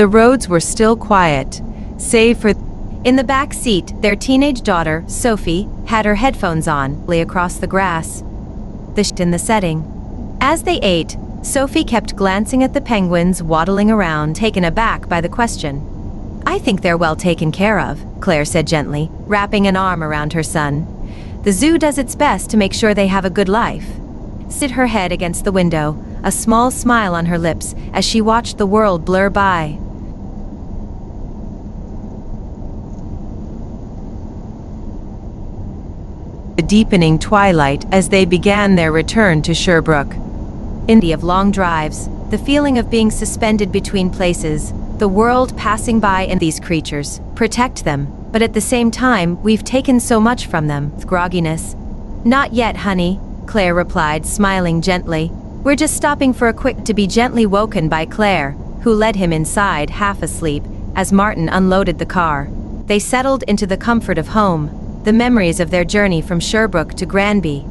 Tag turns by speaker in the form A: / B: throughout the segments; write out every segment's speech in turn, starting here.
A: The roads were still quiet, save for...
B: In the back seat, their teenage daughter, Sophie, had her headphones on, lay across the grass. In the setting. As they ate, Sophie kept glancing at the penguins waddling around, taken aback by the question. "I think they're well taken care of," Claire said gently, wrapping an arm around her son. "The zoo does its best to make sure they have a good life." Sit her head against the window, a small smile on her lips as she watched the world blur by.
A: The deepening twilight as they began their return to Sherbrooke.
B: In the of long drives, the feeling of being suspended between places, the world passing by, and these creatures protect them, but at the same time, we've taken so much from them. Grogginess. "Not yet, honey," Claire replied, smiling gently. "We're just stopping for a quick..." To be gently woken by Claire, who led him inside, half asleep, as Martin unloaded the car. They settled into the comfort of home, the memories of their journey from Sherbrooke to Granby.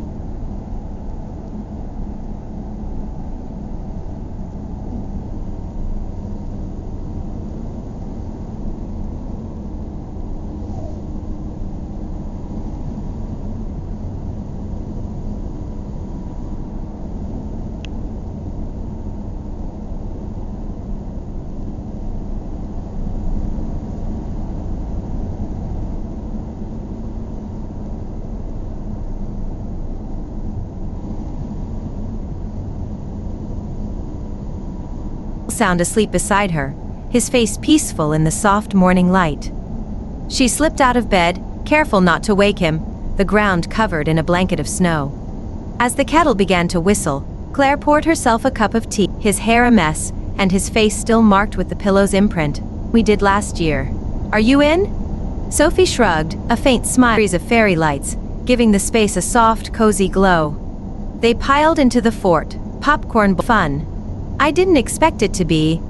B: Sound asleep beside her, his face peaceful in the soft morning light. She slipped out of bed, careful not to wake him, the ground covered in a blanket of snow. As the kettle began to whistle, Claire poured herself a cup of tea, his hair a mess, and his face still marked with the pillow's imprint. "We did last year. Are you in?" Sophie shrugged, a faint smile of fairy lights, giving the space a soft, cozy glow. They piled into the fort, popcorn fun. "I didn't expect it to be."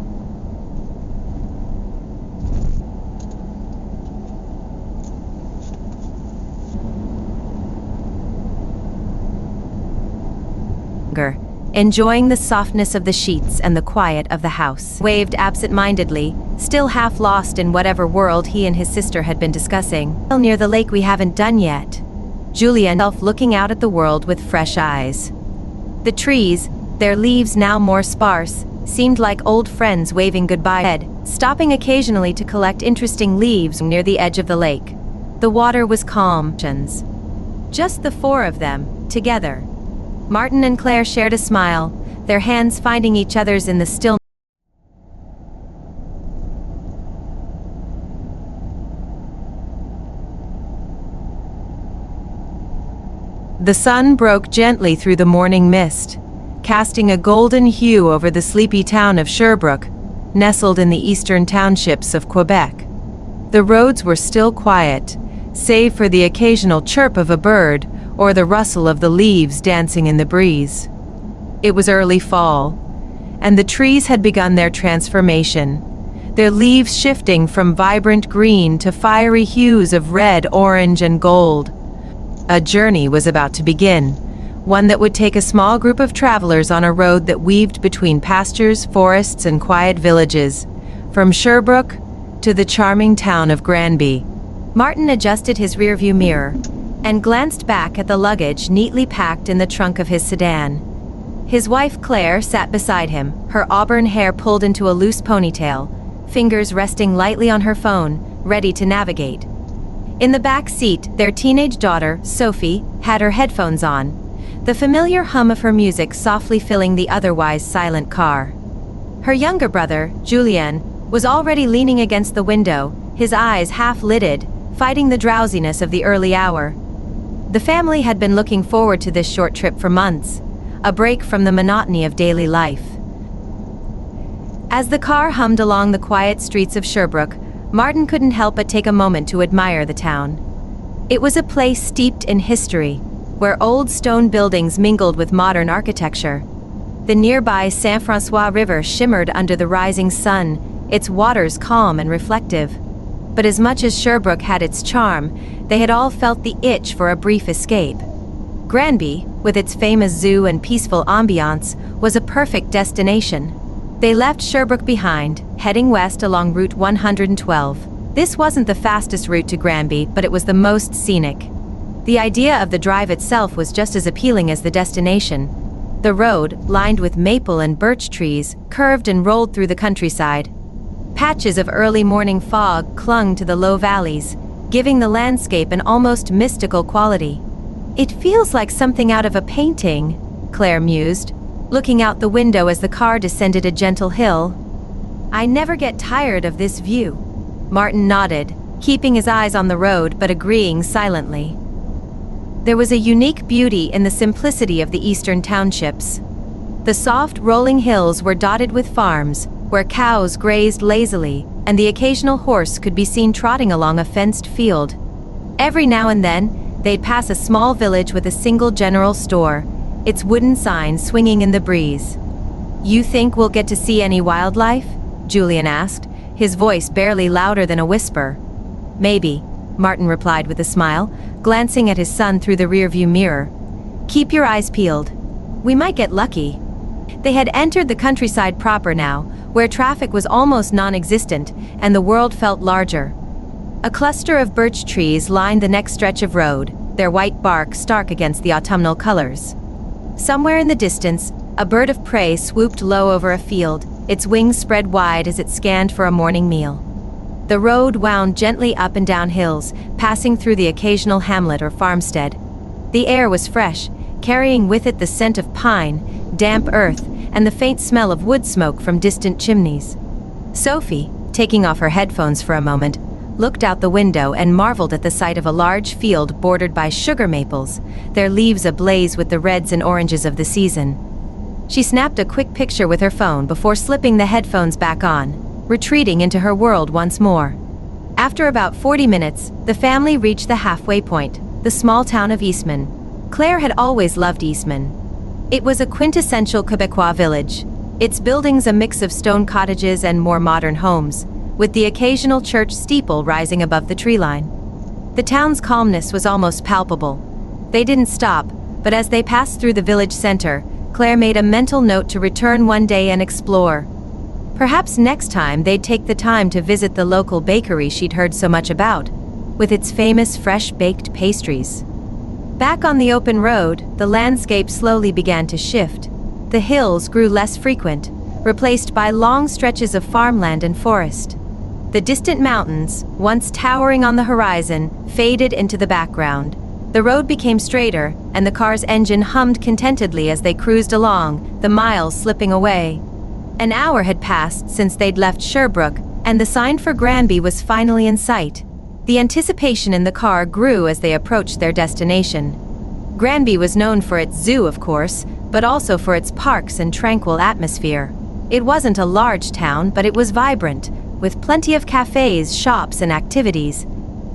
B: Enjoying the softness of the sheets and the quiet of the house. Waved absent-mindedly, still half lost in whatever world he and his sister had been discussing. "Near the lake we haven't done yet." Julia looking out at the world with fresh eyes. The trees, their leaves now more sparse, seemed like old friends waving goodbye, stopping occasionally to collect interesting leaves near the edge of the lake. The water was calm. Just the four of them, together. Martin and Claire shared a smile, their hands finding each other's in the stillness.
A: The sun broke gently through the morning mist, casting a golden hue over the sleepy town of Sherbrooke, nestled in the eastern townships of Quebec. The roads were still quiet, save for the occasional chirp of a bird or the rustle of the leaves dancing in the breeze. It was early fall, and the trees had begun their transformation, their leaves shifting from vibrant green to fiery hues of red, orange, and gold. A journey was about to begin, one that would take a small group of travelers on a road that weaved between pastures, forests, and quiet villages, from Sherbrooke to the charming town of Granby.
B: Martin adjusted his rearview mirror and glanced back at the luggage neatly packed in the trunk of his sedan. His wife Claire sat beside him, her auburn hair pulled into a loose ponytail, fingers resting lightly on her phone, ready to navigate. In the back seat, their teenage daughter, Sophie, had her headphones on, the familiar hum of her music softly filling the otherwise silent car. Her younger brother, Julien, was already leaning against the window, his eyes half-lidded, fighting the drowsiness of the early hour. The family had been looking forward to this short trip for months, a break from the monotony of daily life. As the car hummed along the quiet streets of Sherbrooke, Martin couldn't help but take a moment to admire the town. It was a place steeped in history, where old stone buildings mingled with modern architecture. The nearby Saint François River shimmered under the rising sun, its waters calm and reflective. But as much as Sherbrooke had its charm, they had all felt the itch for a brief escape. Granby, with its famous zoo and peaceful ambiance, was a perfect destination. They left Sherbrooke behind, heading west along Route 112. This wasn't the fastest route to Granby, but it was the most scenic. The idea of the drive itself was just as appealing as the destination. The road, lined with maple and birch trees, curved and rolled through the countryside. Patches of early morning fog clung to the low valleys, giving the landscape an almost mystical quality. "It feels like something out of a painting," Claire mused, looking out the window as the car descended a gentle hill. "I never get tired of this view." Martin nodded, keeping his eyes on the road but agreeing silently. There was a unique beauty in the simplicity of the eastern townships. The soft, rolling hills were dotted with farms, where cows grazed lazily, and the occasional horse could be seen trotting along a fenced field. Every now and then, they'd pass a small village with a single general store, its wooden sign swinging in the breeze. "You think we'll get to see any wildlife?" Julian asked, his voice barely louder than a whisper. "Maybe," Martin replied with a smile, glancing at his son through the rearview mirror. "Keep your eyes peeled. We might get lucky." They had entered the countryside proper now, where traffic was almost non-existent and the world felt larger. A cluster of birch trees lined the next stretch of road, their white bark stark against the autumnal colors. Somewhere in the distance, a bird of prey swooped low over a field, its wings spread wide as it scanned for a morning meal. The road wound gently up and down hills, passing through the occasional hamlet or farmstead. The air was fresh, carrying with it the scent of pine, damp earth, and the faint smell of wood smoke from distant chimneys. Sophie, taking off her headphones for a moment, looked out the window and marveled at the sight of a large field bordered by sugar maples, their leaves ablaze with the reds and oranges of the season. She snapped a quick picture with her phone before slipping the headphones back on, retreating into her world once more. After about 40 minutes, the family reached the halfway point, the small town of Eastman. Claire had always loved Eastman. It was a quintessential Quebecois village, its buildings a mix of stone cottages and more modern homes, with the occasional church steeple rising above the tree line. The town's calmness was almost palpable. They didn't stop, but as they passed through the village center, Claire made a mental note to return one day and explore. Perhaps next time they'd take the time to visit the local bakery she'd heard so much about, with its famous fresh-baked pastries. Back on the open road, the landscape slowly began to shift. The hills grew less frequent, replaced by long stretches of farmland and forest. The distant mountains, once towering on the horizon, faded into the background. The road became straighter, and the car's engine hummed contentedly as they cruised along, the miles slipping away. An hour had passed since they'd left Sherbrooke, and the sign for Granby was finally in sight. The anticipation in the car grew as they approached their destination. Granby was known for its zoo, of course, but also for its parks and tranquil atmosphere. It wasn't a large town, but it was vibrant, with plenty of cafes, shops, and activities.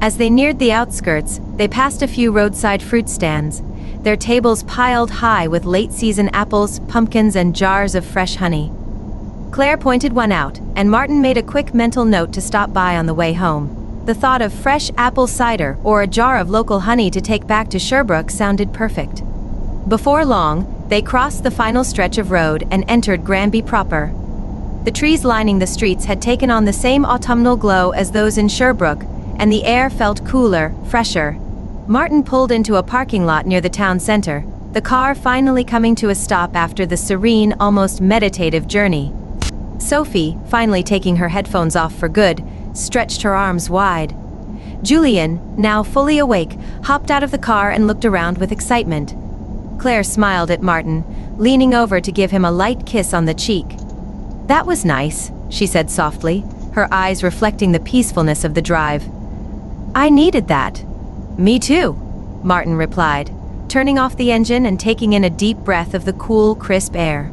B: As they neared the outskirts, they passed a few roadside fruit stands, their tables piled high with late-season apples, pumpkins, and jars of fresh honey. Claire pointed one out, and Martin made a quick mental note to stop by on the way home. The thought of fresh apple cider or a jar of local honey to take back to Sherbrooke sounded perfect. Before long, they crossed the final stretch of road and entered Granby proper. The trees lining the streets had taken on the same autumnal glow as those in Sherbrooke, and the air felt cooler, fresher. Martin pulled into a parking lot near the town center, the car finally coming to a stop after the serene, almost meditative journey. Sophie, finally taking her headphones off for good, stretched her arms wide. Julian, now fully awake, hopped out of the car and looked around with excitement. Claire smiled at Martin, leaning over to give him a light kiss on the cheek. "That was nice," she said softly, her eyes reflecting the peacefulness of the drive. "I needed that." "Me too," Martin replied, turning off the engine and taking in a deep breath of the cool, crisp air.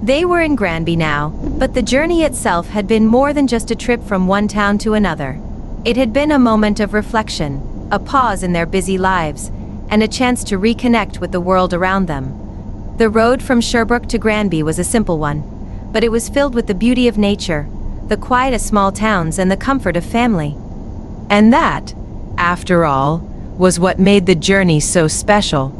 B: They were in Granby now, but the journey itself had been more than just a trip from one town to another. It had been a moment of reflection, a pause in their busy lives, and a chance to reconnect with the world around them. The road from Sherbrooke to Granby was a simple one, but it was filled with the beauty of nature, the quiet of small towns, and the comfort of family. And that, after all, was what made the journey so special.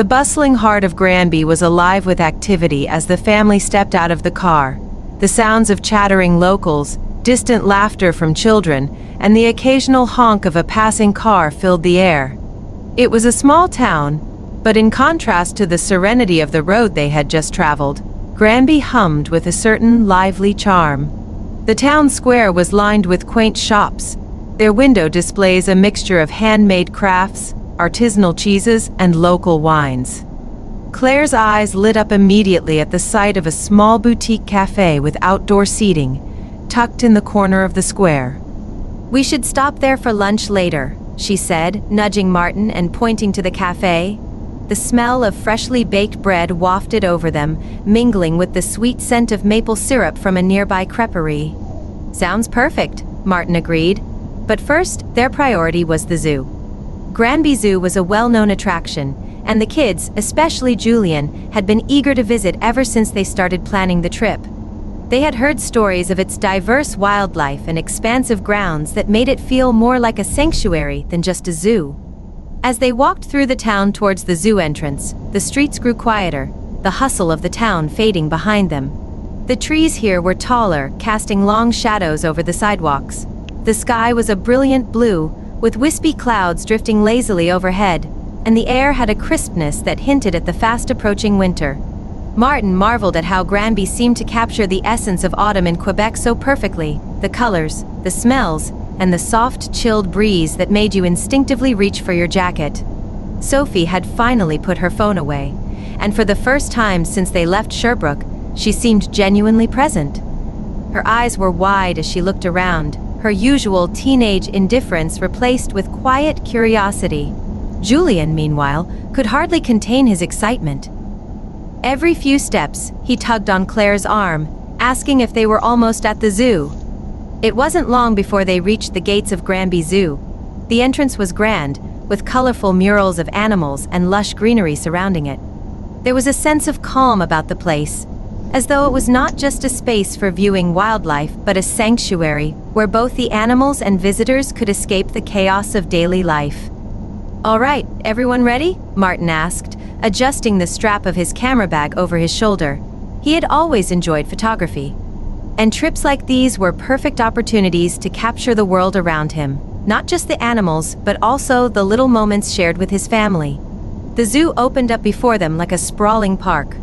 A: The bustling heart of Granby was alive with activity as the family stepped out of the car. The sounds of chattering locals, distant laughter from children, and the occasional honk of a passing car filled the air. It was a small town, but in contrast to the serenity of the road they had just traveled, Granby hummed with a certain lively charm. The town square was lined with quaint shops, their window displays a mixture of handmade crafts, artisanal cheeses, and local wines. Claire's eyes lit up immediately at the sight of a small boutique cafe with outdoor seating, tucked in the corner of the square.
B: "We should stop there for lunch later," she said, nudging Martin and pointing to the cafe. The smell of freshly baked bread wafted over them, mingling with the sweet scent of maple syrup from a nearby creperie. "Sounds perfect," Martin agreed. But first, their priority was the zoo. Granby Zoo was a well-known attraction, and the kids, especially Julian, had been eager to visit ever since they started planning the trip. They had heard stories of its diverse wildlife and expansive grounds that made it feel more like a sanctuary than just a zoo. As they walked through the town towards the zoo entrance, the streets grew quieter, the hustle of the town fading behind them. The trees here were taller, casting long shadows over the sidewalks. The sky was a brilliant blue, with wispy clouds drifting lazily overhead, and the air had a crispness that hinted at the fast-approaching winter. Martin marveled at how Granby seemed to capture the essence of autumn in Quebec so perfectly: the colors, the smells, and the soft, chilled breeze that made you instinctively reach for your jacket. Sophie had finally put her phone away, and for the first time since they left Sherbrooke, she seemed genuinely present. Her eyes were wide as she looked around, her usual teenage indifference replaced with quiet curiosity. Julian, meanwhile, could hardly contain his excitement. Every few steps, he tugged on Claire's arm, asking if they were almost at the zoo. It wasn't long before they reached the gates of Granby Zoo. The entrance was grand, with colorful murals of animals and lush greenery surrounding it. There was a sense of calm about the place, as though it was not just a space for viewing wildlife, but a sanctuary where both the animals and visitors could escape the chaos of daily life. "All right, everyone ready?" Martin asked, adjusting the strap of his camera bag over his shoulder. He had always enjoyed photography, and trips like these were perfect opportunities to capture the world around him, not just the animals, but also the little moments shared with his family. The zoo opened up before them like a sprawling park.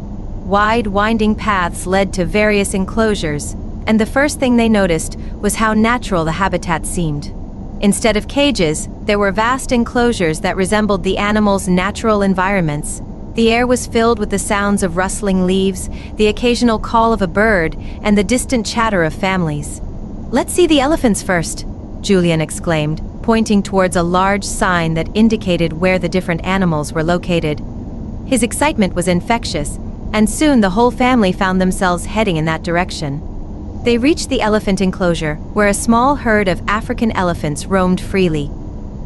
B: Wide, winding paths led to various enclosures, and the first thing they noticed was how natural the habitat seemed. Instead of cages, there were vast enclosures that resembled the animals' natural environments. The air was filled with the sounds of rustling leaves, the occasional call of a bird, and the distant chatter of families. "Let's see the elephants first," Julian exclaimed, pointing towards a large sign that indicated where the different animals were located. His excitement was infectious, and soon the whole family found themselves heading in that direction. They reached the elephant enclosure, where a small herd of African elephants roamed freely.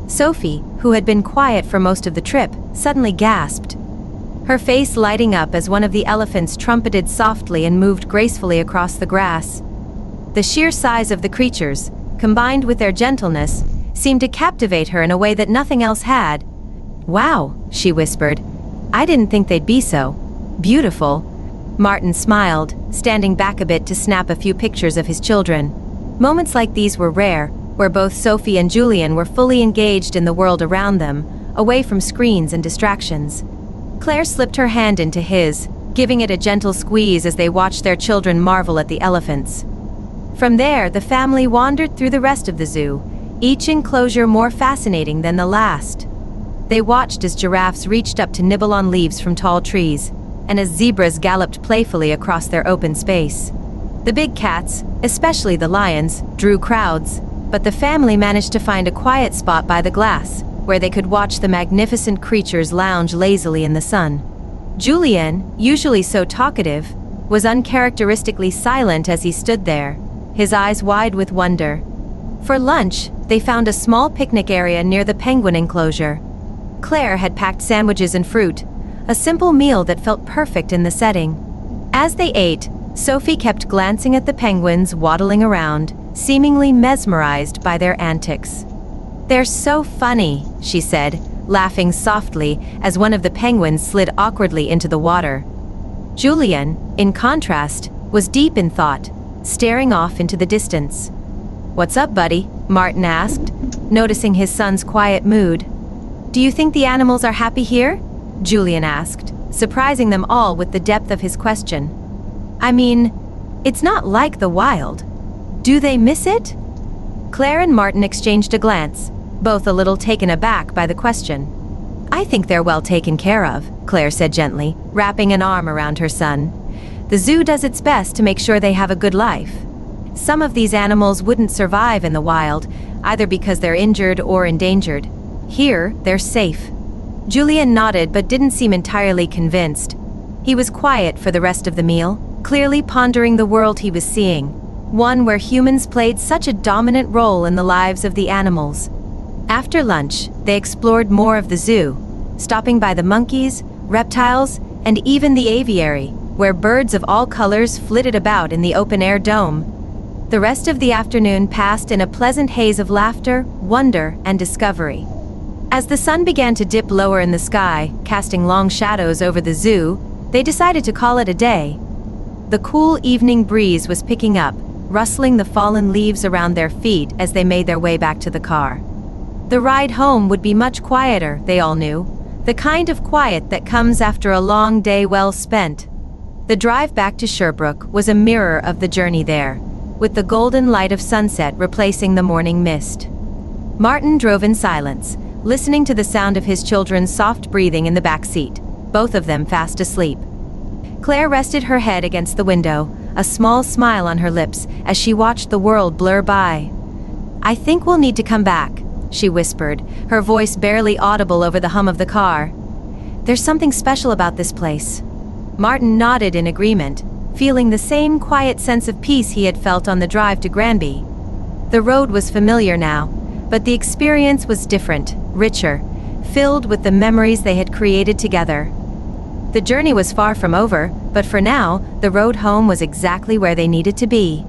B: Sophie, who had been quiet for most of the trip, suddenly gasped, her face lighting up as one of the elephants trumpeted softly and moved gracefully across the grass. The sheer size of the creatures, combined with their gentleness, seemed to captivate her in a way that nothing else had. "Wow," she whispered. "I didn't think they'd be so beautiful." Martin smiled, standing back a bit to snap a few pictures of his children. Moments like these were rare, where both Sophie and Julian were fully engaged in the world around them, away from screens and distractions. Claire slipped her hand into his, giving it a gentle squeeze as they watched their children marvel at the elephants. From there, the family wandered through the rest of the zoo, each enclosure more fascinating than the last. They watched as giraffes reached up to nibble on leaves from tall trees, and as zebras galloped playfully across their open space. The big cats, especially the lions, drew crowds, but the family managed to find a quiet spot by the glass, where they could watch the magnificent creatures lounge lazily in the sun. Julian, usually so talkative, was uncharacteristically silent as he stood there, his eyes wide with wonder. For lunch, they found a small picnic area near the penguin enclosure. Claire had packed sandwiches and fruit, a simple meal that felt perfect in the setting. As they ate, Sophie kept glancing at the penguins waddling around, seemingly mesmerized by their antics. "They're so funny," she said, laughing softly as one of the penguins slid awkwardly into the water. Julian, in contrast, was deep in thought, staring off into the distance. "What's up, buddy?" Martin asked, noticing his son's quiet mood. "Do you think the animals are happy here?" Julian asked, surprising them all with the depth of his question. "I mean, it's not like the wild. Do they miss it?" Claire and Martin exchanged a glance, both a little taken aback by the question. "I think they're well taken care of," Claire said gently, wrapping an arm around her son. "The zoo does its best to make sure they have a good life. Some of these animals wouldn't survive in the wild, either because they're injured or endangered. Here, they're safe." Julian nodded but didn't seem entirely convinced. He was quiet for the rest of the meal, clearly pondering the world he was seeing, one where humans played such a dominant role in the lives of the animals. After lunch, they explored more of the zoo, stopping by the monkeys, reptiles, and even the aviary, where birds of all colors flitted about in the open-air dome. The rest of the afternoon passed in a pleasant haze of laughter, wonder, and discovery. As the sun began to dip lower in the sky, casting long shadows over the zoo, they decided to call it a day. The cool evening breeze was picking up, rustling the fallen leaves around their feet as they made their way back to the car. The ride home would be much quieter, they all knew, the kind of quiet that comes after a long day well spent. The drive back to Sherbrooke was a mirror of the journey there, with the golden light of sunset replacing the morning mist. Martin drove in silence, listening to the sound of his children's soft breathing in the back seat, both of them fast asleep. Claire rested her head against the window, a small smile on her lips as she watched the world blur by. "I think we'll need to come back," she whispered, her voice barely audible over the hum of the car. "There's something special about this place." Martin nodded in agreement, feeling the same quiet sense of peace he had felt on the drive to Granby. The road was familiar now, but the experience was different, richer, filled with the memories they had created together. The journey was far from over, but for now, the road home was exactly where they needed to be.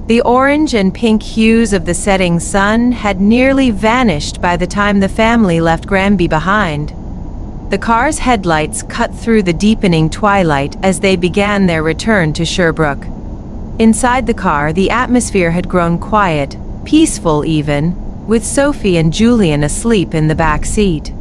A: The orange and pink hues of the setting sun had nearly vanished by the time the family left Granby behind. The car's headlights cut through the deepening twilight as they began their return to Sherbrooke. Inside the car, the atmosphere had grown quiet, peaceful even, with Sophie and Julian asleep in the back seat.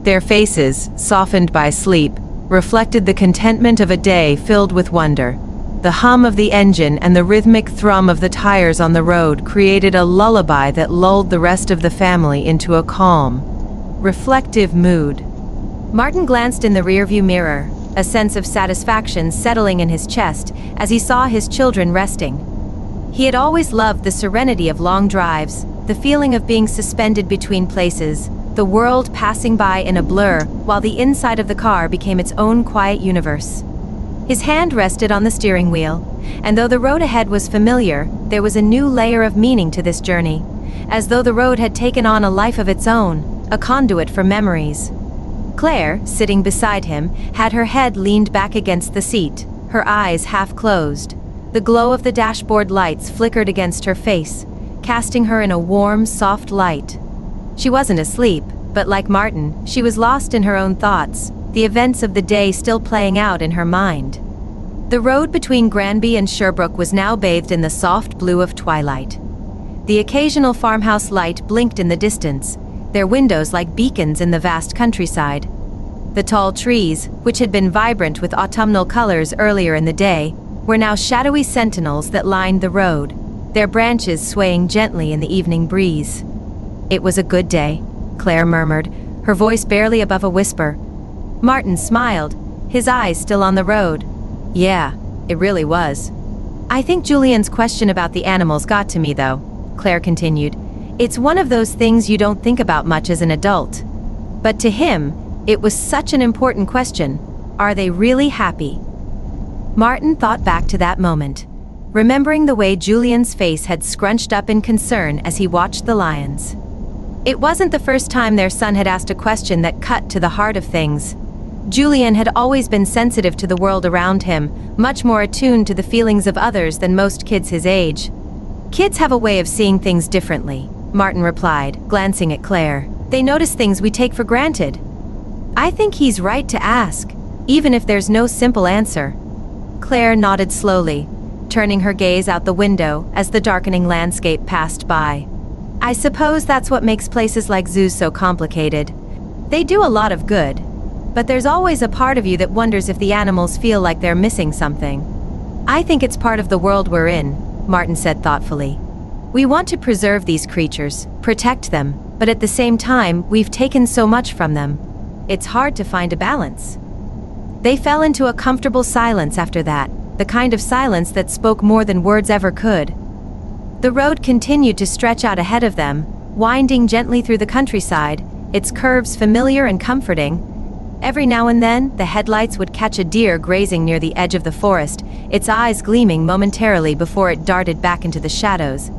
A: Their faces, softened by sleep, reflected the contentment of a day filled with wonder. The hum of the engine and the rhythmic thrum of the tires on the road created a lullaby that lulled the rest of the family into a calm, reflective mood.
B: Martin glanced in the rearview mirror, a sense of satisfaction settling in his chest as he saw his children resting. He had always loved the serenity of long drives, the feeling of being suspended between places, the world passing by in a blur while the inside of the car became its own quiet universe. His hand rested on the steering wheel, and though the road ahead was familiar, there was a new layer of meaning to this journey, as though the road had taken on a life of its own, a conduit for memories. Claire, sitting beside him, had her head leaned back against the seat, her eyes half closed. The glow of the dashboard lights flickered against her face, casting her in a warm, soft light. She wasn't asleep, but like Martin, she was lost in her own thoughts, the events of the day still playing out in her mind. The road between Granby and Sherbrooke was now bathed in the soft blue of twilight. The occasional farmhouse light blinked in the distance, their windows like beacons in the vast countryside. The tall trees, which had been vibrant with autumnal colors earlier in the day, were now shadowy sentinels that lined the road, their branches swaying gently in the evening breeze. "It was a good day," Claire murmured, her voice barely above a whisper. Martin smiled, his eyes still on the road. "Yeah, it really was." "I think Julian's question about the animals got to me, though," Claire continued. "It's one of those things you don't think about much as an adult. But to him, it was such an important question. Are they really happy?" Martin thought back to that moment, remembering the way Julian's face had scrunched up in concern as he watched the lions. It wasn't the first time their son had asked a question that cut to the heart of things. Julian had always been sensitive to the world around him, much more attuned to the feelings of others than most kids his age. "Kids have a way of seeing things differently," Martin replied, glancing at Claire. "They notice things we take for granted." "I think he's right to ask, even if there's no simple answer." Claire nodded slowly, turning her gaze out the window as the darkening landscape passed by. "I suppose that's what makes places like zoos so complicated. They do a lot of good, but there's always a part of you that wonders if the animals feel like they're missing something." "I think it's part of the world we're in," Martin said thoughtfully. "We want to preserve these creatures, protect them, but at the same time, we've taken so much from them. It's hard to find a balance." They fell into a comfortable silence after that, the kind of silence that spoke more than words ever could. The road continued to stretch out ahead of them, winding gently through the countryside, its curves familiar and comforting. Every now and then, the headlights would catch a deer grazing near the edge of the forest, its eyes gleaming momentarily before it darted back into the shadows.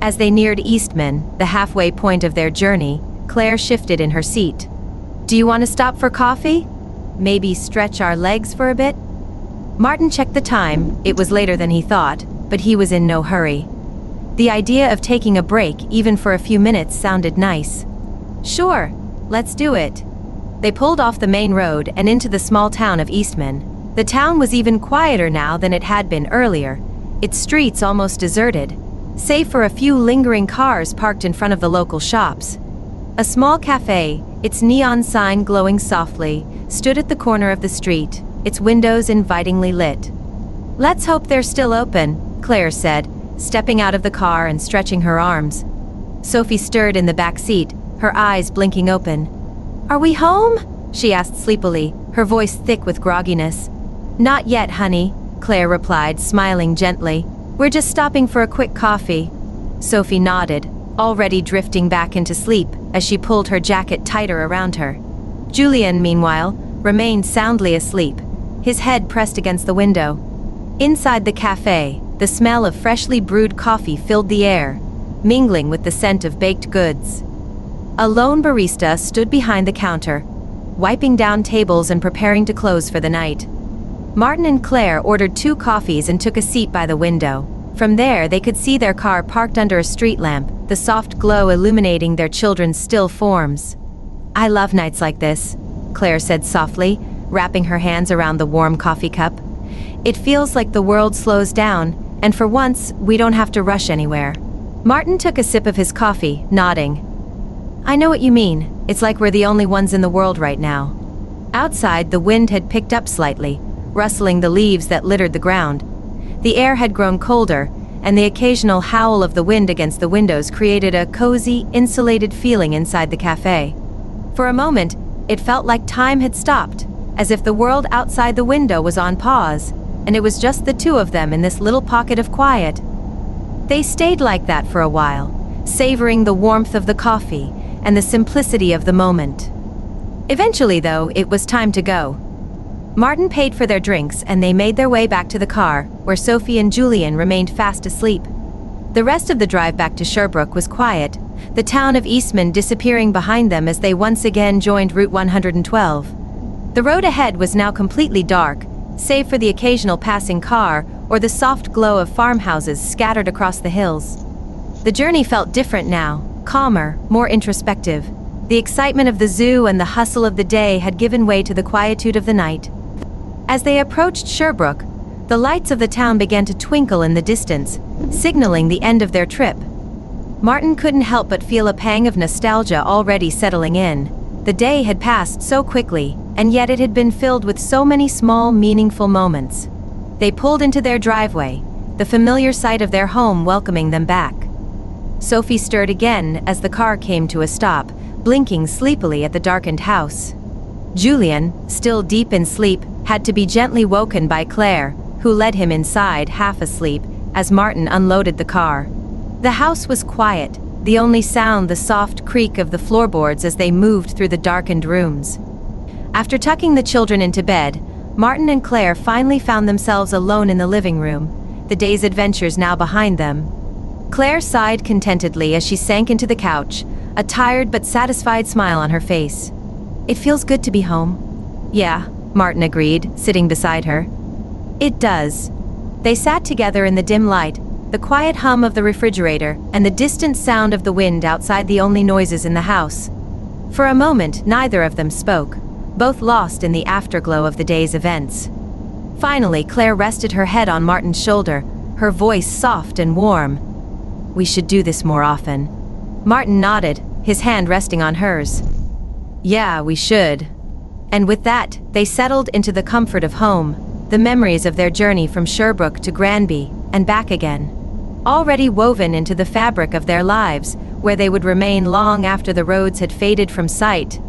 B: As they neared Eastman, the halfway point of their journey, Claire shifted in her seat. "Do you want to stop for coffee? Maybe stretch our legs for a bit?" Martin checked the time. It was later than he thought, but he was in no hurry. The idea of taking a break, even for a few minutes, sounded nice. "Sure, let's do it." They pulled off the main road and into the small town of Eastman. The town was even quieter now than it had been earlier, its streets almost deserted, save for a few lingering cars parked in front of the local shops. A small cafe, its neon sign glowing softly, stood at the corner of the street, its windows invitingly lit. "Let's hope they're still open," Claire said, stepping out of the car and stretching her arms. Sophie stirred in the back seat, her eyes blinking open. "Are we home?" she asked sleepily, her voice thick with grogginess. "Not yet, honey," Claire replied, smiling gently. "We're just stopping for a quick coffee." Sophie nodded, already drifting back into sleep as she pulled her jacket tighter around her. Julian, meanwhile, remained soundly asleep, his head pressed against the window. Inside the cafe, the smell of freshly brewed coffee filled the air, mingling with the scent of baked goods. A lone barista stood behind the counter, wiping down tables and preparing to close for the night. Martin and Claire ordered 2 coffees and took a seat by the window. From there, they could see their car parked under a street lamp, the soft glow illuminating their children's still forms. "I love nights like this," Claire said softly, wrapping her hands around the warm coffee cup. "It feels like the world slows down, and for once, we don't have to rush anywhere." Martin took a sip of his coffee, nodding. "I know what you mean. It's like we're the only ones in the world right now." Outside, the wind had picked up slightly, rustling the leaves that littered the ground. The air had grown colder, and the occasional howl of the wind against the windows created a cozy, insulated feeling inside the cafe. For a moment, it felt like time had stopped, as if the world outside the window was on pause, and it was just the 2 of them in this little pocket of quiet. They stayed like that for a while, savoring the warmth of the coffee and the simplicity of the moment. Eventually, though, it was time to go. Martin paid for their drinks and they made their way back to the car, where Sophie and Julian remained fast asleep. The rest of the drive back to Sherbrooke was quiet, the town of Eastman disappearing behind them as they once again joined Route 112. The road ahead was now completely dark, save for the occasional passing car or the soft glow of farmhouses scattered across the hills. The journey felt different now, calmer, more introspective. The excitement of the zoo and the hustle of the day had given way to the quietude of the night. As they approached Sherbrooke, the lights of the town began to twinkle in the distance, signaling the end of their trip. Martin couldn't help but feel a pang of nostalgia already settling in. The day had passed so quickly, and yet it had been filled with so many small, meaningful moments. They pulled into their driveway, the familiar sight of their home welcoming them back. Sophie stirred again as the car came to a stop, blinking sleepily at the darkened house. Julian, still deep in sleep, had to be gently woken by Claire, who led him inside, half asleep, as Martin unloaded the car. The house was quiet, the only sound the soft creak of the floorboards as they moved through the darkened rooms. After tucking the children into bed, Martin and Claire finally found themselves alone in the living room, the day's adventures now behind them. Claire sighed contentedly as she sank into the couch, a tired but satisfied smile on her face. "It feels good to be home." "Yeah," Martin agreed, sitting beside her. "It does." They sat together in the dim light, the quiet hum of the refrigerator and the distant sound of the wind outside the only noises in the house. For a moment, neither of them spoke, both lost in the afterglow of the day's events. Finally, Claire rested her head on Martin's shoulder, her voice soft and warm. "We should do this more often." Martin nodded, his hand resting on hers. "Yeah, we should." And with that, they settled into the comfort of home, the memories of their journey from Sherbrooke to Granby and back again, already woven into the fabric of their lives, where they would remain long after the roads had faded from sight.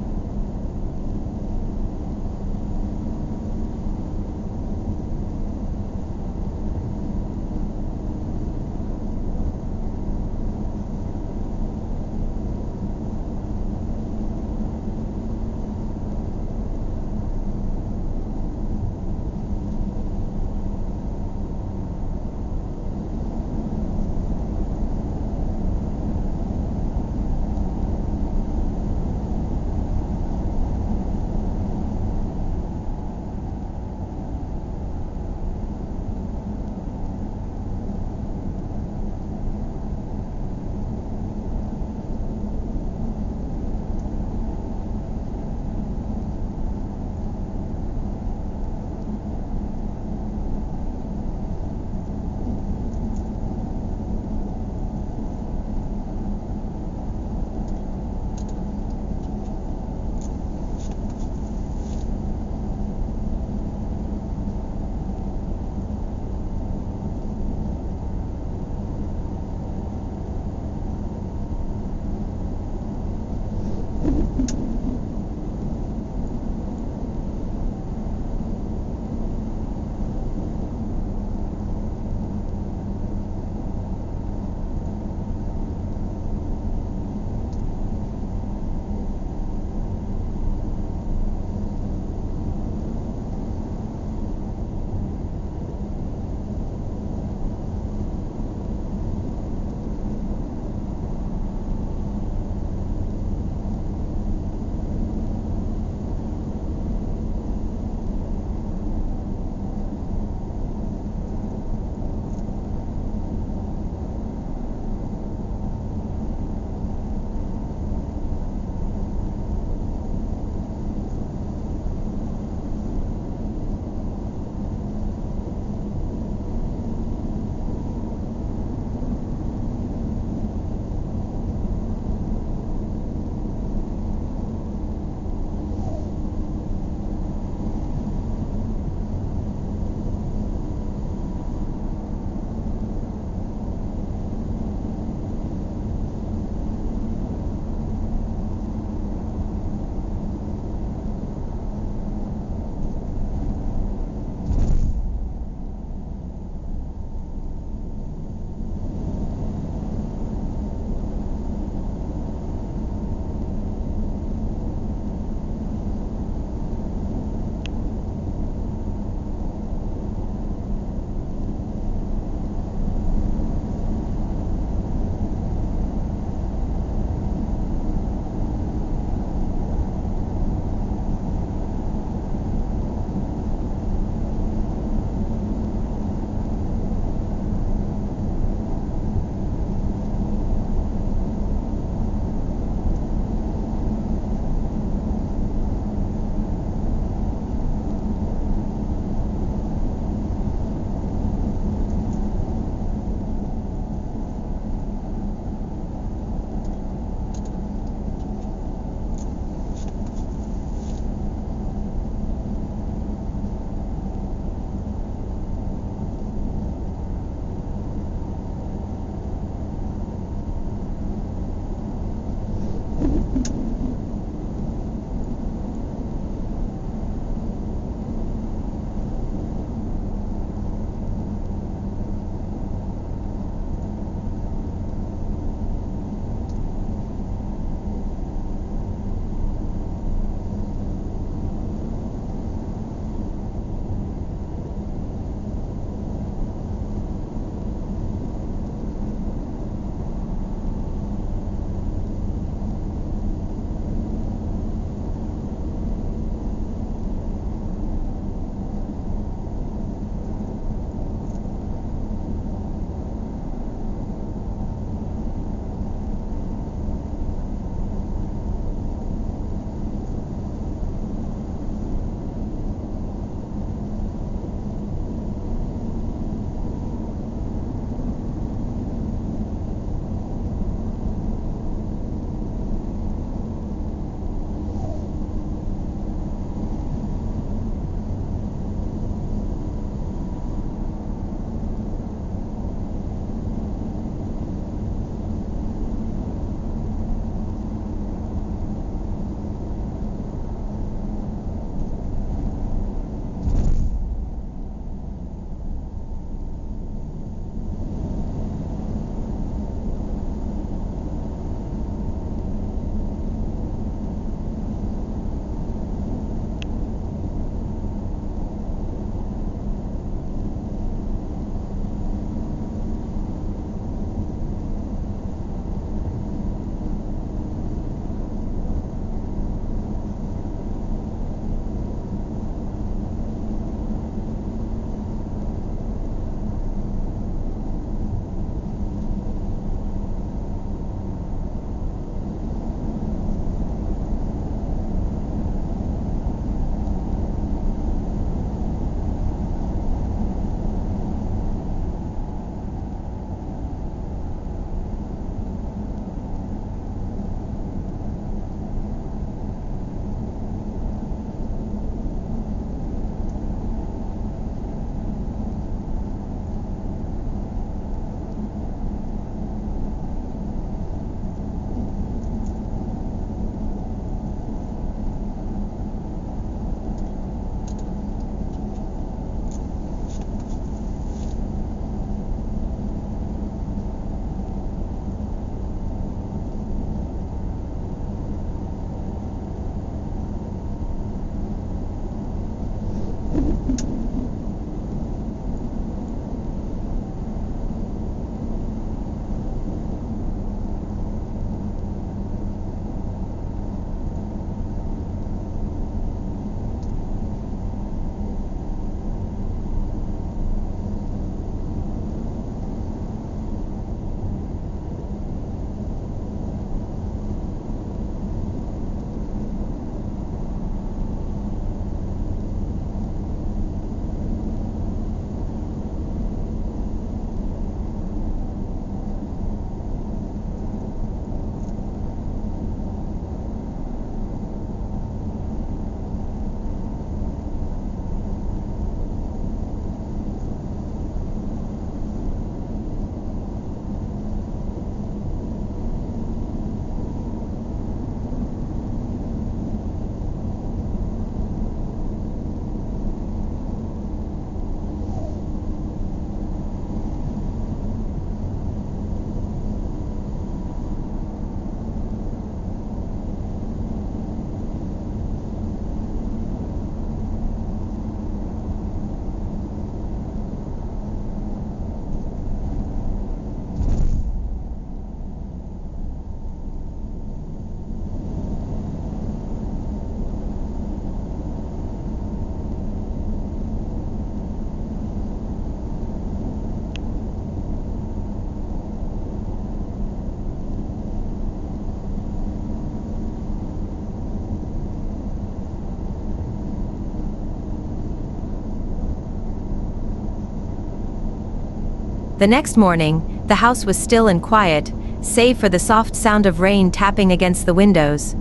B: The next morning, the house was still and quiet, save for the soft sound of rain tapping against the windows.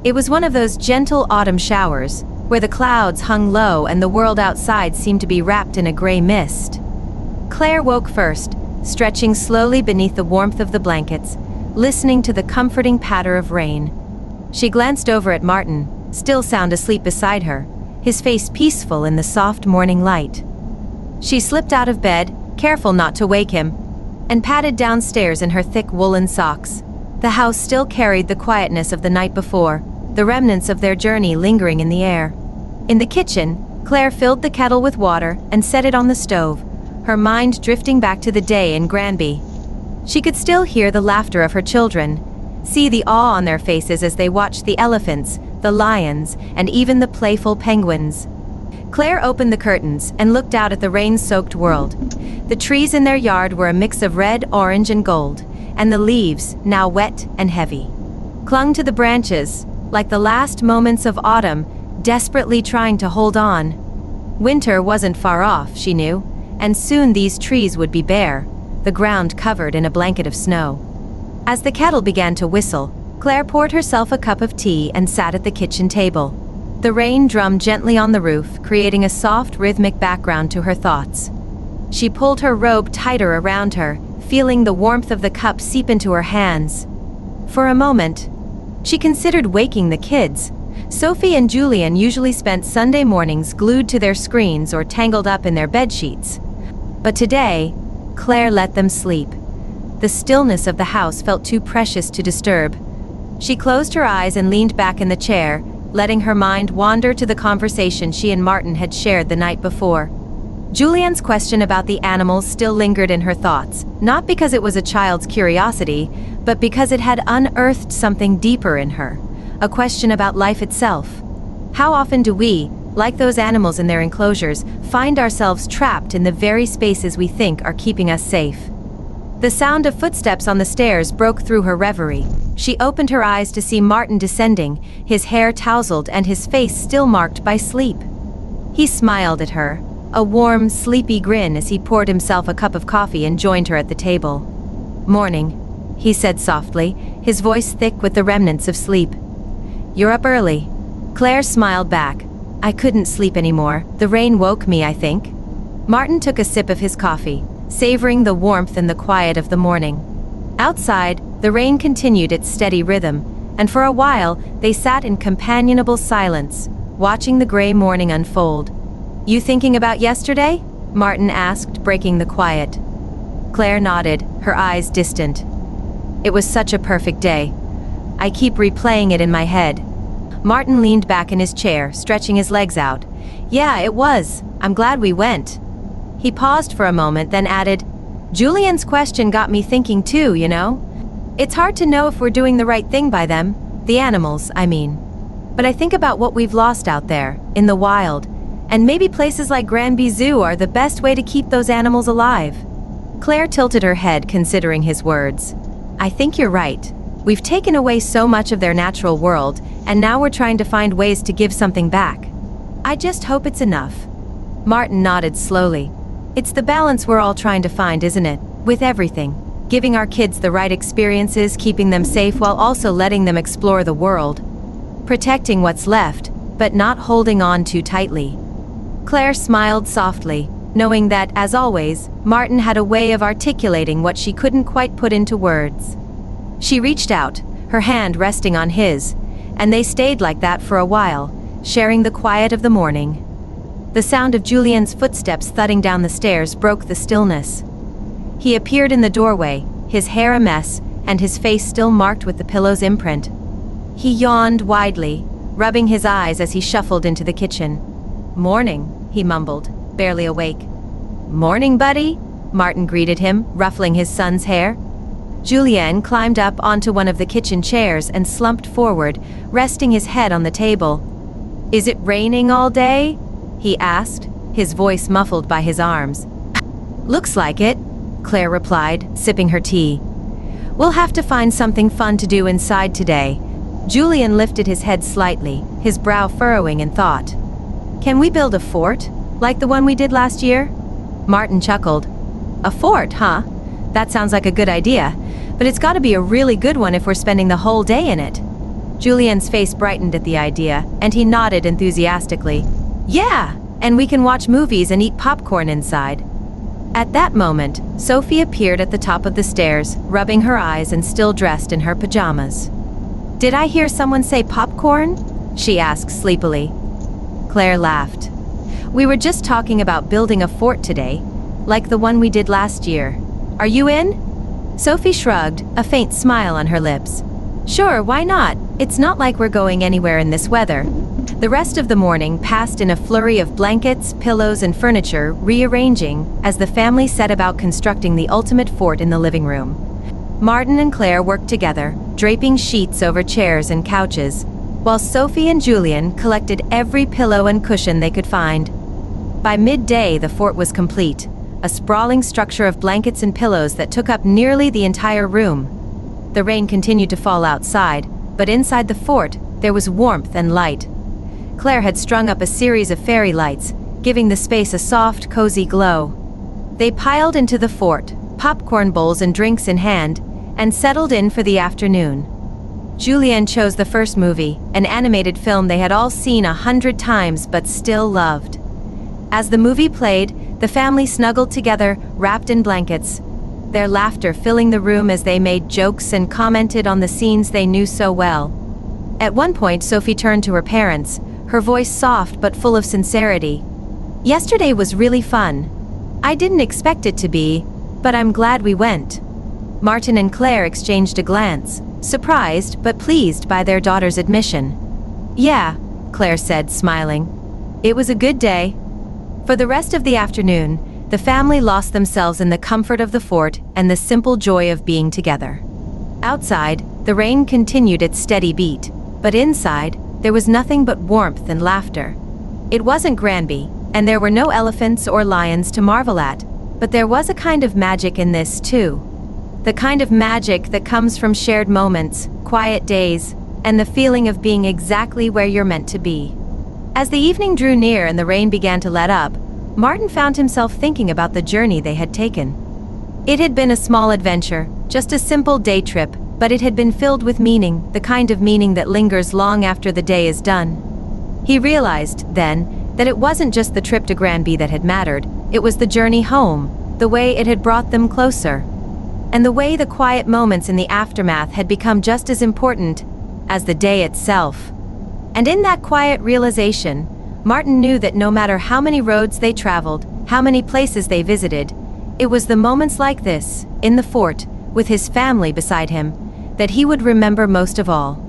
B: It was one of those gentle autumn showers, where the clouds hung low and the world outside seemed to be wrapped in a gray mist. Claire woke first, stretching slowly beneath the warmth of the blankets, listening to the comforting patter of rain. She glanced over at Martin, still sound asleep beside her, his face peaceful in the soft morning light. She slipped out of bed, careful not to wake him, and padded downstairs in her thick woolen socks. The house still carried the quietness of the night before, the remnants of their journey lingering in the air. In the kitchen, Claire filled the kettle with water and set it on the stove, her mind drifting back to the day in Granby. She could still hear the laughter of her children, see the awe on their faces as they watched the elephants, the lions, and even the playful penguins. Claire opened the curtains and looked out at the rain-soaked world. The trees in their yard were a mix of red, orange, and gold, and the leaves, now wet and heavy, clung to the branches, like the last moments of autumn, desperately trying to hold on. Winter wasn't far off, she knew, and soon these trees would be bare, the ground covered in a blanket of snow. As the kettle began to whistle, Claire poured herself a cup of tea and sat at the kitchen table. The rain drummed gently on the roof, creating a soft, rhythmic background to her thoughts. She pulled her robe tighter around her, feeling the warmth of the cup seep into her hands. For a moment, she considered waking the kids. Sophie and Julian usually spent Sunday mornings glued to their screens or tangled up in their bed sheets. But today, Claire let them sleep. The stillness of the house felt too precious to disturb. She closed her eyes and leaned back in the chair, letting her mind wander to the conversation she and Martin had shared the night before. Julian's question about the animals still lingered in her thoughts, not because it was a child's curiosity, but because it had unearthed something deeper in her, a question about life itself. How often do we, like those animals in their enclosures, find ourselves trapped in the very spaces we think are keeping us safe? The sound of footsteps on the stairs broke through her reverie. She opened her eyes to see Martin descending, his hair tousled and his face still marked by sleep. He smiled at her, a warm, sleepy grin as he poured himself a cup of coffee and joined her at the table. "Morning," he said softly, his voice thick with the remnants of sleep. "You're up early." Claire smiled back. "I couldn't sleep anymore. The rain woke me, I think." Martin took a sip of his coffee, savoring the warmth and the quiet of the morning. Outside, the rain continued its steady rhythm, and for a while, they sat in companionable silence, watching the gray morning unfold. "You thinking about yesterday?" Martin asked, breaking the quiet. Claire nodded, her eyes distant. "It was such a perfect day. I keep replaying it in my head." Martin leaned back in his chair, stretching his legs out. "Yeah, it was. I'm glad we went." He paused for a moment, then added, "Julian's question got me thinking too, you know? It's hard to know if we're doing the right thing by them, the animals, I mean. But I think about what we've lost out there, in the wild, and maybe places like Granby Zoo are the best way to keep those animals alive." Claire tilted her head, considering his words. "I think you're right. We've taken away so much of their natural world, and now we're trying to find ways to give something back. I just hope it's enough." Martin nodded slowly. "It's the balance we're all trying to find, isn't it? With everything. Giving our kids the right experiences, keeping them safe while also letting them explore the world. Protecting what's left, but not holding on too tightly." Claire smiled softly, knowing that, as always, Martin had a way of articulating what she couldn't quite put into words. She reached out, her hand resting on his, and they stayed like that for a while, sharing the quiet of the morning. The sound of Julian's footsteps thudding down the stairs broke the stillness. He appeared in the doorway, his hair a mess, and his face still marked with the pillow's imprint. He yawned widely, rubbing his eyes as he shuffled into the kitchen. "Morning," he mumbled, barely awake. "Morning, buddy," Martin greeted him, ruffling his son's hair. Julian climbed up onto one of the kitchen chairs and slumped forward, resting his head on the table. "Is it raining all day?" he asked, his voice muffled by his arms. "Looks like it," Claire replied, sipping her tea. "We'll have to find something fun to do inside today." Julian lifted his head slightly, his brow furrowing in thought. "Can we build a fort, like the one we did last year?" Martin chuckled. A fort, huh? That sounds like a good idea, but it's gotta be a really good one if we're spending the whole day in it. Julian's face brightened at the idea, and he nodded enthusiastically. Yeah, and we can watch movies and eat popcorn inside. At that moment, Sophie appeared at the top of the stairs, rubbing her eyes and still dressed in her pajamas. Did I hear someone say popcorn? She asked sleepily. Claire laughed. We were just talking about building a fort today, like the one we did last year. Are you in? Sophie shrugged, a faint smile on her lips. Sure, why not? It's not like we're going anywhere in this weather. The rest of the morning passed in a flurry of blankets, pillows, and furniture, rearranging as the family set about constructing the ultimate fort in the living room. Martin and Claire worked together, draping sheets over chairs and couches, while Sophie and Julian collected every pillow and cushion they could find. By midday, the fort was complete, a sprawling structure of blankets and pillows that took up nearly the entire room. The rain continued to fall outside, but inside the fort, there was warmth and light. Claire had strung up a series of fairy lights, giving the space a soft, cozy glow. They piled into the fort, popcorn bowls and drinks in hand, and settled in for the afternoon. Julian chose the first movie, an animated film they had all seen 100 times but still loved. As the movie played, the family snuggled together, wrapped in blankets, their laughter filling the room as they made jokes and commented on the scenes they knew so well. At one point, Sophie turned to her parents, her voice soft but full of sincerity. Yesterday was really fun. I didn't expect it to be, but I'm glad we went. Martin and Claire exchanged a glance, surprised but pleased by their daughter's admission. Yeah, Claire said, smiling. It was a good day. For the rest of the afternoon, the family lost themselves in the comfort of the fort and the simple joy of being together. Outside, the rain continued its steady beat, but inside, there was nothing but warmth and laughter. It wasn't Granby, and there were no elephants or lions to marvel at, but there was a kind of magic in this too. The kind of magic that comes from shared moments, quiet days, and the feeling of being exactly where you're meant to be. As the evening drew near and the rain began to let up, Martin found himself thinking about the journey they had taken. It had been a small adventure, just a simple day trip, but it had been filled with meaning, the kind of meaning that lingers long after the day is done. He realized, then, that it wasn't just the trip to Granby that had mattered, it was the journey home, the way it had brought them closer, and the way the quiet moments in the aftermath had become just as important as the day itself. And in that quiet realization, Martin knew that no matter how many roads they traveled, how many places they visited, it was the moments like this, in the fort, with his family beside him, that he would remember most of all.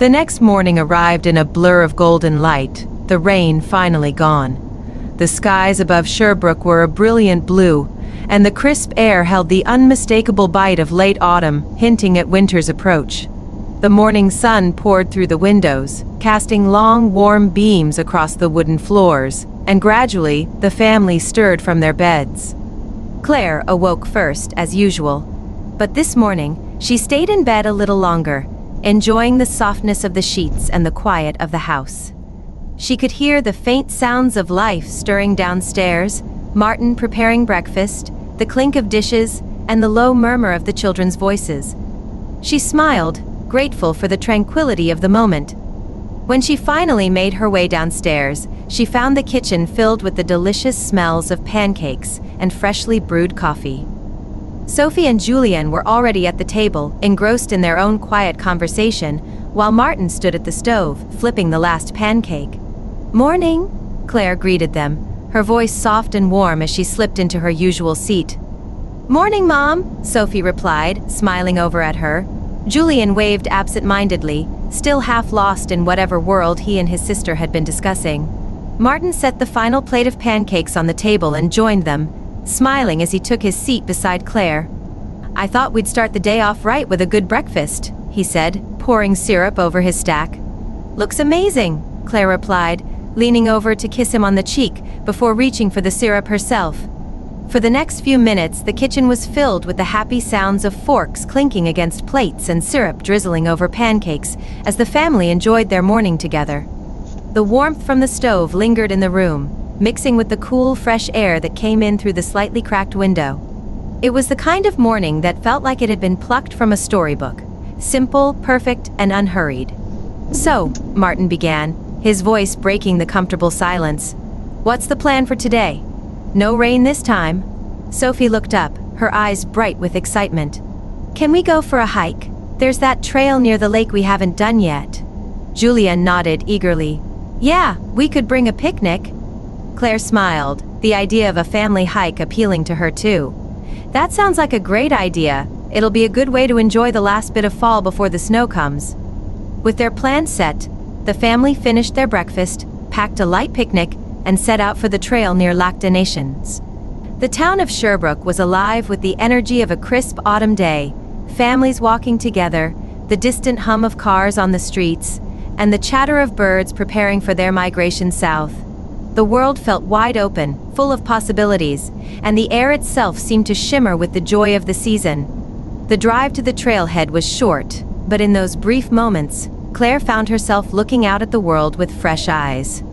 A: The next morning arrived in a blur of golden light, the rain finally gone. The skies above Sherbrooke were a brilliant blue, and the crisp air held the unmistakable bite of late autumn, hinting at winter's approach. The morning sun poured through the windows, casting long, warm beams across the wooden floors, and gradually, the family stirred from their beds.
B: Claire awoke first, as usual, but this morning, she stayed in bed a little longer, enjoying the softness of the sheets and the quiet of the house. She could hear the faint sounds of life stirring downstairs, Martin preparing breakfast, the clink of dishes, and the low murmur of the children's voices. She smiled, grateful for the tranquility of the moment. When she finally made her way downstairs, she found the kitchen filled with the delicious smells of pancakes and freshly brewed coffee. Sophie and Julien were already at the table, engrossed in their own quiet conversation, while Martin stood at the stove, flipping the last pancake. "Morning," Claire greeted them, her voice soft and warm as she slipped into her usual seat. "Morning, Mom," Sophie replied, smiling over at her. Julien waved absent-mindedly, still half lost in whatever world he and his sister had been discussing. Martin set the final plate of pancakes on the table and joined them, smiling as he took his seat beside Claire. "I thought we'd start the day off right with a good breakfast," he said, pouring syrup over his stack. "Looks amazing," Claire replied, leaning over to kiss him on the cheek before reaching for the syrup herself. For the next few minutes, the kitchen was filled with the happy sounds of forks clinking against plates and syrup drizzling over pancakes as the family enjoyed their morning together. The warmth from the stove lingered in the room, mixing with the cool, fresh air that came in through the slightly cracked window. It was the kind of morning that felt like it had been plucked from a storybook, simple, perfect, and unhurried. "So," Martin began, his voice breaking the comfortable silence, "what's the plan for today? No rain this time?" Sophie looked up, her eyes bright with excitement. "Can we go for a hike? There's that trail near the lake we haven't done yet." Julien nodded eagerly. "Yeah, we could bring a picnic." Claire smiled, the idea of a family hike appealing to her too. "That sounds like a great idea. It'll be a good way to enjoy the last bit of fall before the snow comes." With their plans set, the family finished their breakfast, packed a light picnic, and set out for the trail near Lac des Nations. The town of Sherbrooke was alive with the energy of a crisp autumn day, families walking together, the distant hum of cars on the streets, and the chatter of birds preparing for their migration south. The world felt wide open, full of possibilities, and the air itself seemed to shimmer with the joy of the season. The drive to the trailhead was short, but in those brief moments, Claire found herself looking out at the world with fresh eyes.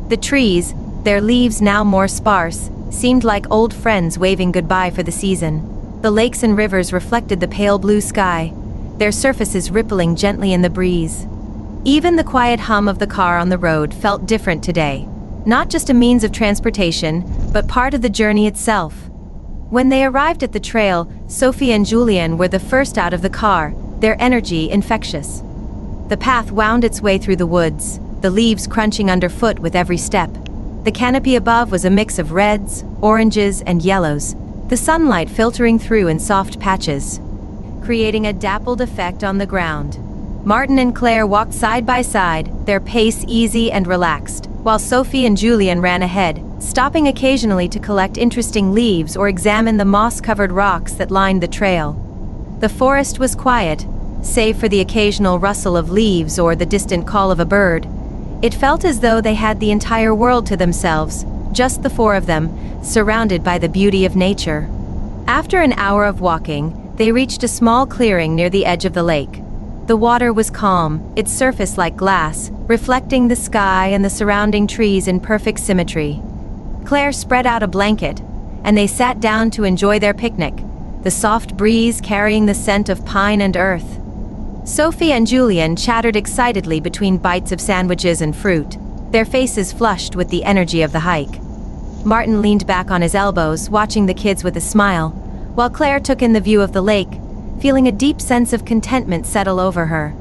B: The trees, their leaves now more sparse, seemed like old friends waving goodbye for the season. The lakes and rivers reflected the pale blue sky, their surfaces rippling gently in the breeze. Even the quiet hum of the car on the road felt different today. Not just a means of transportation, but part of the journey itself. When they arrived at the trail, Sophie and Julien were the first out of the car, their energy infectious. The path wound its way through the woods, the leaves crunching underfoot with every step. The canopy above was a mix of reds, oranges, and yellows, the sunlight filtering through in soft patches, creating a dappled effect on the ground. Martin and Claire walked side by side, their pace easy and relaxed, while Sophie and Julien ran ahead, stopping occasionally to collect interesting leaves or examine the moss-covered rocks that lined the trail. The forest was quiet, save for the occasional rustle of leaves or the distant call of a bird. It felt as though they had the entire world to themselves, just the four of them, surrounded by the beauty of nature. After an hour of walking, they reached a small clearing near the edge of the lake. The water was calm, its surface like glass, reflecting the sky and the surrounding trees in perfect symmetry. Claire spread out a blanket, and they sat down to enjoy their picnic, the soft breeze carrying the scent of pine and earth. Sophie and Julien chattered excitedly between bites of sandwiches and fruit, their faces flushed with the energy of the hike. Martin leaned back on his elbows, watching the kids with a smile, while Claire took in the view of the lake, feeling a deep sense of contentment settle over her.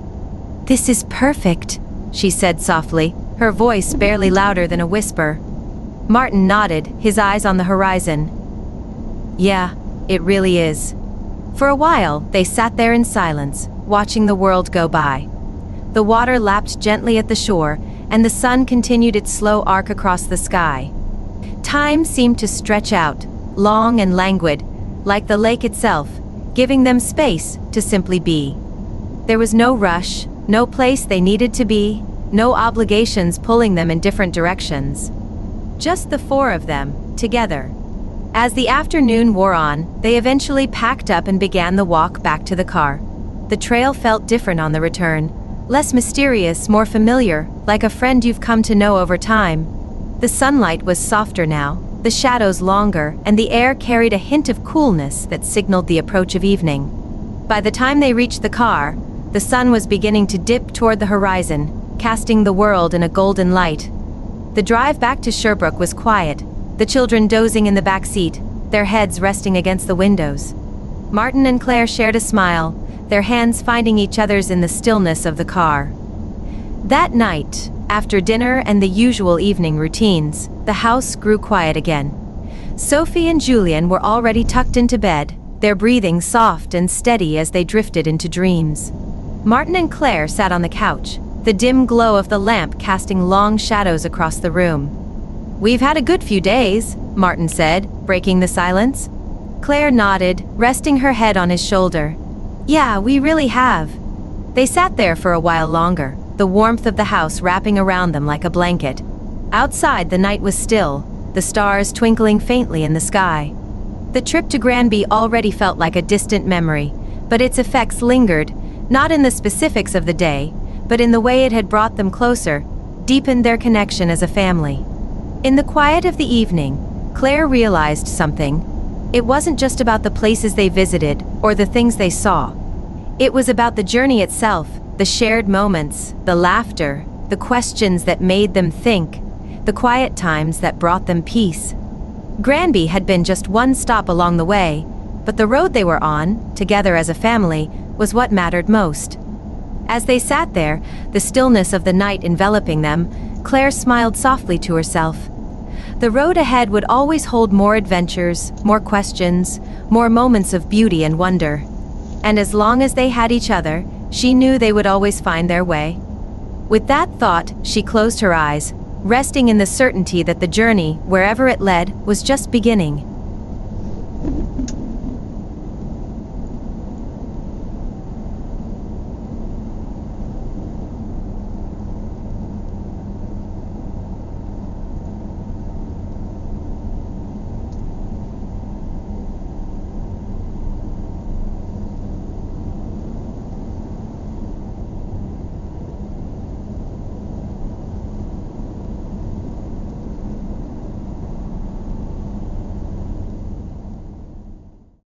B: "This is perfect," she said softly, her voice barely louder than a whisper. Martin nodded, his eyes on the horizon. "Yeah, it really is." For a while, they sat there in silence, watching the world go by. The water lapped gently at the shore, and the sun continued its slow arc across the sky. Time seemed to stretch out, long and languid, like the lake itself, giving them space to simply be. There was no rush, no place they needed to be, no obligations pulling them in different directions. Just the four of them, together. As the afternoon wore on, they eventually packed up and began the walk back to the car. The trail felt different on the return, less mysterious, more familiar, like a friend you've come to know over time. The sunlight was softer now, the shadows longer, and the air carried a hint of coolness that signaled the approach of evening. By the time they reached the car, the sun was beginning to dip toward the horizon, casting the world in a golden light. The drive back to Sherbrooke was quiet, the children dozing in the back seat, their heads resting against the windows. Martin and Claire shared a smile, their hands finding each other's in the stillness of the car. That night, after dinner and the usual evening routines, the house grew quiet again. Sophie and Julian were already tucked into bed, their breathing soft and steady as they drifted into dreams. Martin and Claire sat on the couch, the dim glow of the lamp casting long shadows across the room. "We've had a good few days," Martin said, breaking the silence. Claire nodded, resting her head on his shoulder. "Yeah, we really have." They sat there for a while longer, the warmth of the house wrapping around them like a blanket. Outside, the night was still, the stars twinkling faintly in the sky. The trip to Granby already felt like a distant memory, but its effects lingered, not in the specifics of the day, but in the way it had brought them closer, deepened their connection as a family. In the quiet of the evening, Claire realized something. It wasn't just about the places they visited or the things they saw. It was about the journey itself, the shared moments, the laughter, the questions that made them think, the quiet times that brought them peace. Granby had been just one stop along the way, but the road they were on, together as a family, was what mattered most. As they sat there, the stillness of the night enveloping them, Claire smiled softly to herself. The road ahead would always hold more adventures, more questions, more moments of beauty and wonder. And as long as they had each other, she knew they would always find their way. With that thought, she closed her eyes, resting in the certainty that the journey, wherever it led, was just beginning.